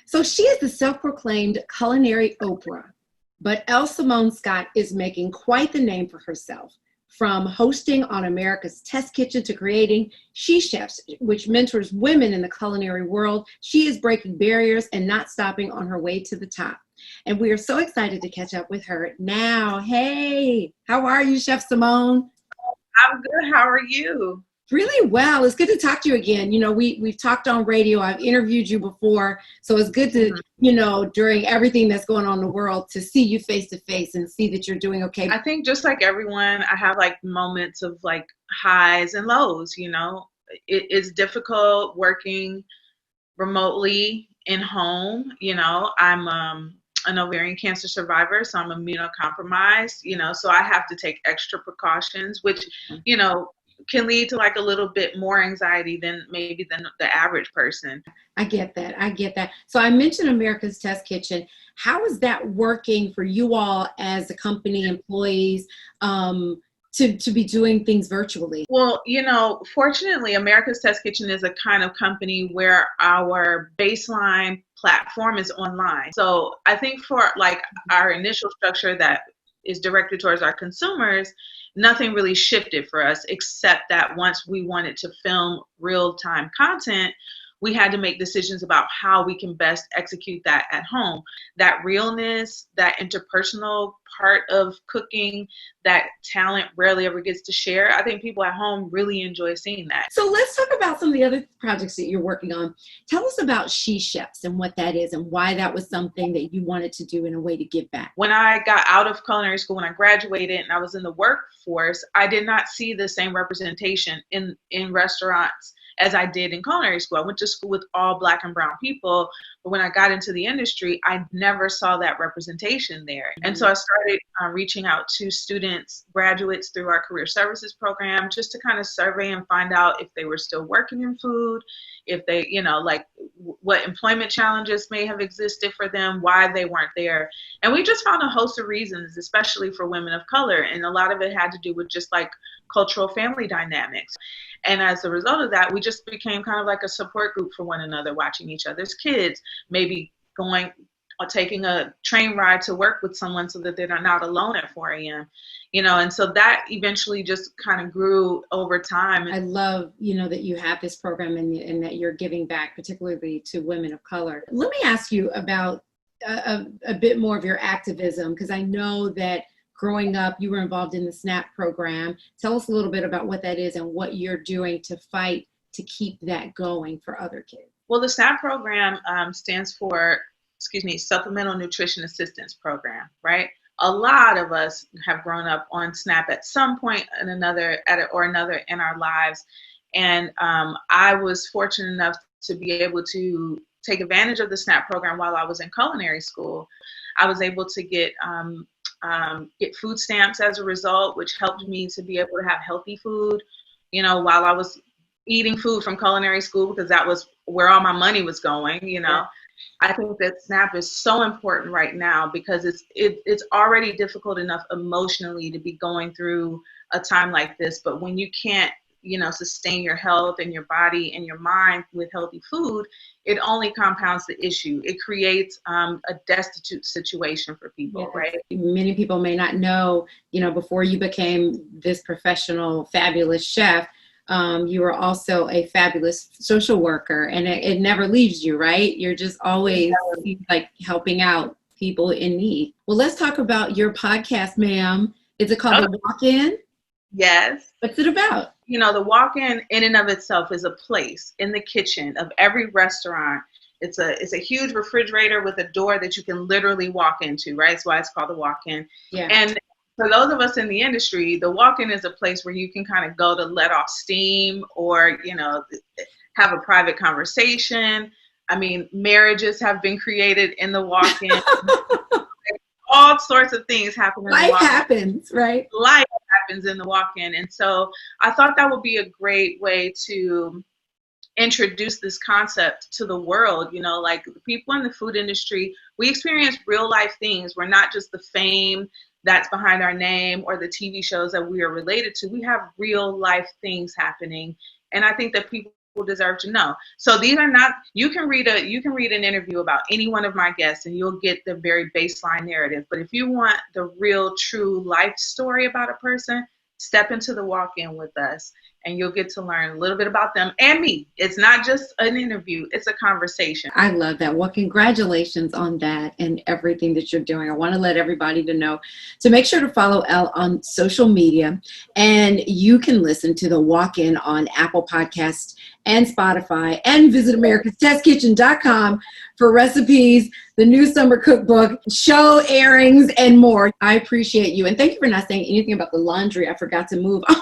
So she is the self-proclaimed culinary Oprah, but Elle Simone Scott is making quite the name for herself. From hosting on America's Test Kitchen to creating She Chefs, which mentors women in the culinary world, she is breaking barriers and not stopping on her way to the top. And we are so excited to catch up with her now. Hey, how are you, Chef Simone? I'm good. How are you? Really well. It's good to talk to you again. You know, we've talked on radio. I've interviewed you before. So it's good to, during everything that's going on in the world, to see you face to face and see that you're doing okay. I think just like everyone, I have like moments of like highs and lows, It's difficult working remotely in home. I'm an ovarian cancer survivor, so I'm immunocompromised, so I have to take extra precautions, which, can lead to like a little bit more anxiety than the average person. I get that. So I mentioned America's Test Kitchen. How is that working for you all as a company, employees, to be doing things virtually? Well, fortunately, America's Test Kitchen is a kind of company where our baseline platform is online. So I think for like our initial structure that is directed towards our consumers, nothing really shifted for us, except that once we wanted to film real-time content, we had to make decisions about how we can best execute that at home. That realness, that interpersonal part of cooking, that talent rarely ever gets to share. I think people at home really enjoy seeing that. So let's talk about some of the other projects that you're working on. Tell us about She Chefs and what that is and why that was something that you wanted to do in a way to give back. When I got out of culinary school, when I graduated and I was in the workforce, I did not see the same representation in restaurants as I did in culinary school. I went to school with all Black and brown people, but when I got into the industry, I never saw that representation there. And so I started reaching out to students, graduates through our career services program, just to kind of survey and find out if they were still working in food, if they, what employment challenges may have existed for them, why they weren't there. And we just found a host of reasons, especially for women of color. And a lot of it had to do with just like cultural family dynamics. And as a result of that, we just became kind of like a support group for one another, watching each other's kids, maybe going or taking a train ride to work with someone so that they're not alone at 4 a.m. And so that eventually just kind of grew over time. I love, that you have this program and that you're giving back, particularly to women of color. Let me ask you about a bit more of your activism, because I know that growing up, you were involved in the SNAP program. Tell us a little bit about what that is and what you're doing to fight to keep that going for other kids. Well, the SNAP program stands for, Supplemental Nutrition Assistance Program, right? A lot of us have grown up on SNAP at some point or another in our lives. And I was fortunate enough to be able to take advantage of the SNAP program while I was in culinary school. I was able to get food stamps as a result, which helped me to be able to have healthy food, while I was eating food from culinary school, because that was where all my money was going, Yeah. I think that SNAP is so important right now because it's already difficult enough emotionally to be going through a time like this. But when you can't, sustain your health and your body and your mind with healthy food, it only compounds the issue. It creates a destitute situation for people, right? Many people may not know, before you became this professional, fabulous chef, you were also a fabulous social worker, and it never leaves you, right? You're just always like helping out people in need. Well, let's talk about your podcast, ma'am. Is it called The Walk-In? Yes. What's it about? The walk-in and of itself is a place in the kitchen of every restaurant. It's a huge refrigerator with a door that you can literally walk into, right? That's why it's called the walk-in. Yeah. And for those of us in the industry, the walk-in is a place where you can kind of go to let off steam or, have a private conversation. I mean, marriages have been created in the walk-in. All sorts of things happen in the walk-in. Life happens, right? Life happens in the walk-in. And so I thought that would be a great way to introduce this concept to the world. Like the people in the food industry, we experience real life things. We're not just the fame that's behind our name or the TV shows that we are related to. We have real life things happening. And I think that people people deserve to know. So these are not, you can read an interview about any one of my guests and you'll get the very baseline narrative. But if you want the real true life story about a person, step into the walk-in with us and you'll get to learn a little bit about them and me. It's not just an interview, it's a conversation. I love that. Well, congratulations on that and everything that you're doing. I want to let everybody to know to make sure to follow Elle on social media, and you can listen to the walk-in on Apple Podcasts and Spotify, and visit americastestkitchen.com for recipes, the new summer cookbook, show airings, and more. I appreciate you. And thank you for not saying anything about the laundry. I forgot to move on.